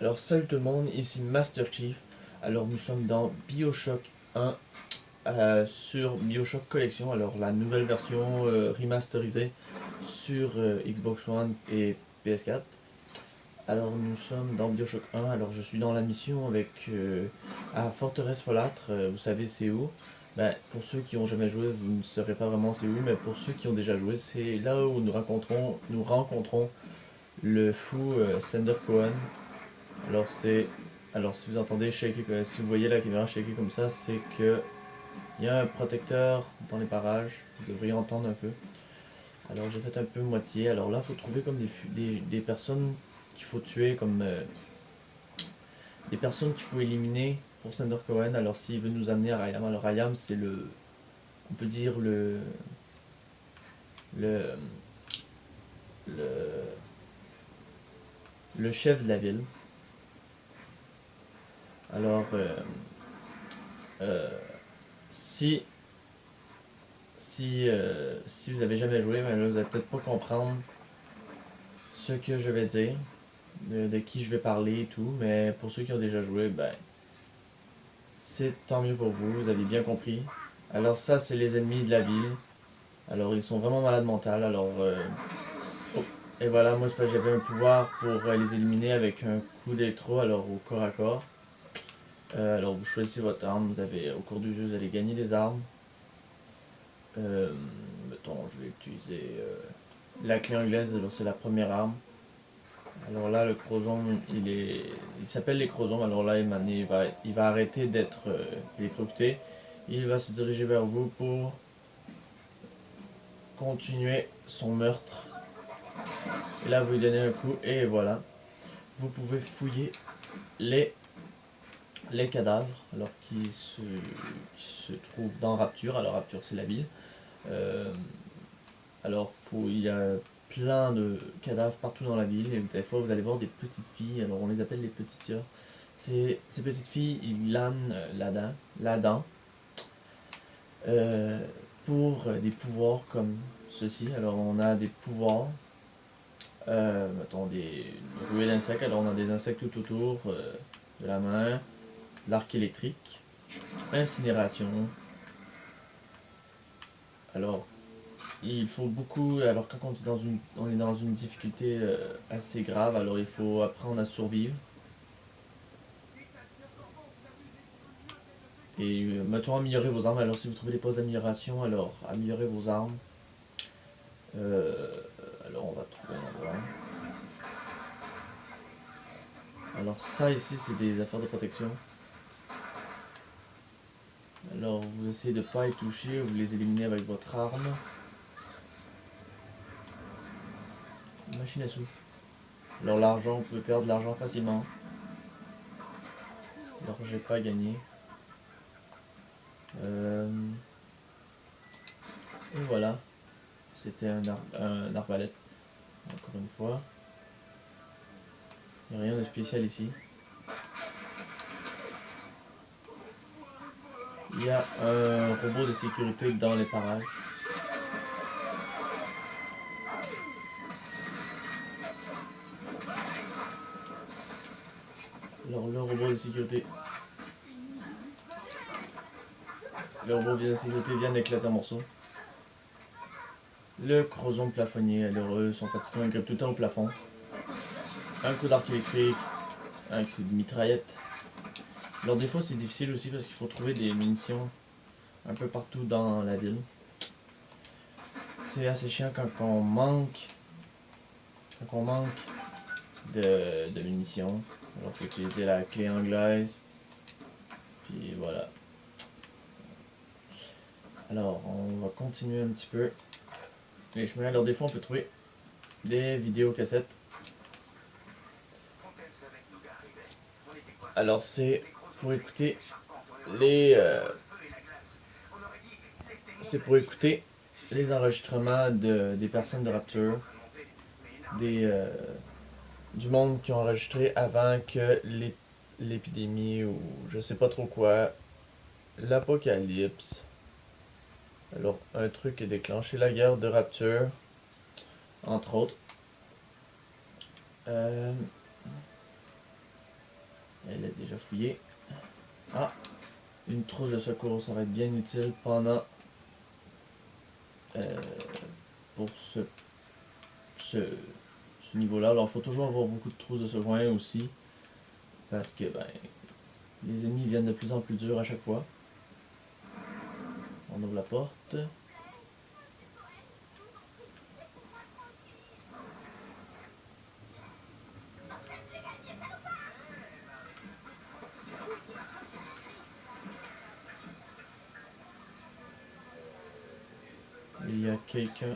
Alors salut tout le monde, ici Master Chief. Alors nous sommes dans BioShock 1 sur BioShock Collection, alors la nouvelle version remasterisée sur Xbox One et PS4. Alors nous sommes dans BioShock 1, alors je suis dans la mission avec à Forteresse Folâtre, vous savez c'est où? Ben, pour ceux qui ont jamais joué, vous ne saurez pas vraiment c'est où, mais pour ceux qui ont déjà joué, c'est là où nous rencontrons le fou Sander Cohen. Alors c'est, alors si vous entendez shaker, si vous voyez la caméra shaker comme ça, c'est que il y a un protecteur dans les parages. Vous devriez entendre un peu. Alors j'ai fait un peu moitié. Alors là, il faut trouver comme des personnes qu'il faut tuer, comme des personnes qu'il faut éliminer pour Sander Cohen. Alors s'il veut nous amener à Rayam, alors Rayam c'est on peut dire le, le, le chef de la ville. Alors euh, si si vous avez jamais joué, ben là, vous allez peut-être pas comprendre ce que je vais dire, de qui je vais parler et tout, mais pour ceux qui ont déjà joué, ben c'est tant mieux pour vous, vous avez bien compris. Alors ça, c'est les ennemis de la ville. Alors ils sont vraiment malades mentales, alors oh. Et voilà, moi c'est parce que j'avais un pouvoir pour les éliminer avec un coup d'électro, alors au corps à corps. Alors vous choisissez votre arme, vous avez, au cours du jeu, vous allez gagner des armes. Mettons, je vais utiliser la clé anglaise, alors c'est la première arme. Alors là, le chrosome, il s'appelle les chromosomes. Alors là, il va arrêter d'être électrocuté. Il va se diriger vers vous pour continuer son meurtre. Et là, vous lui donnez un coup et voilà. Vous pouvez fouiller les, les cadavres, alors qui se trouvent dans Rapture. Alors Rapture, c'est la ville. Euh, il y a plein de cadavres partout dans la ville et des fois vous allez voir des petites filles, alors on les appelle les petites sœurs. Ces petites filles, ils lanent là-dedans euh, pour des pouvoirs comme ceci. Alors on a des pouvoirs, mettons des ruées d'insectes, alors on a des insectes tout autour de la main, l'arc électrique, incinération. Alors il faut beaucoup, alors quand on est dans une difficulté assez grave, alors il faut apprendre à survivre. Et mettons améliorer vos armes, alors si vous trouvez des postes d'amélioration, alors améliorez vos armes. Euh, alors on va trouver un endroit. Alors ça ici c'est des affaires de protection. Alors vous essayez de ne pas y toucher, vous les éliminez avec votre arme. Machine à sous. Alors l'argent, vous pouvez perdre de l'argent facilement. Alors j'ai pas gagné. Et voilà. C'était un arbalète. Encore une fois. Il n'y a rien de spécial ici. Il y a un robot de sécurité dans les parages. Alors le robot de sécurité vient d'éclater en morceaux. Le chrosome plafonnier, alors eux sont fatigants, ils grippent tout le temps au plafond. Un coup d'arc électrique, un coup de mitraillette. Alors des fois c'est difficile aussi parce qu'il faut trouver des munitions un peu partout dans la ville. C'est assez chiant quand on manque de munitions. Alors il faut utiliser la clé anglaise. Puis voilà. Alors on va continuer un petit peu les chemins. Alors des fois on peut trouver des vidéocassettes. Alors c'est pour écouter c'est pour écouter les enregistrements des personnes de Rapture, du monde qui ont enregistré avant que l'épidémie ou je sais pas trop quoi, l'apocalypse. Alors un truc est déclenché, la guerre de Rapture, entre autres. déjà fouillé. Ah, une trousse de secours, ça va être bien utile pendant pour ce niveau-là. Alors, il faut toujours avoir beaucoup de trousses de secours aussi, parce que ben, les ennemis viennent de plus en plus durs à chaque fois. On ouvre la porte. Il y a quelqu'un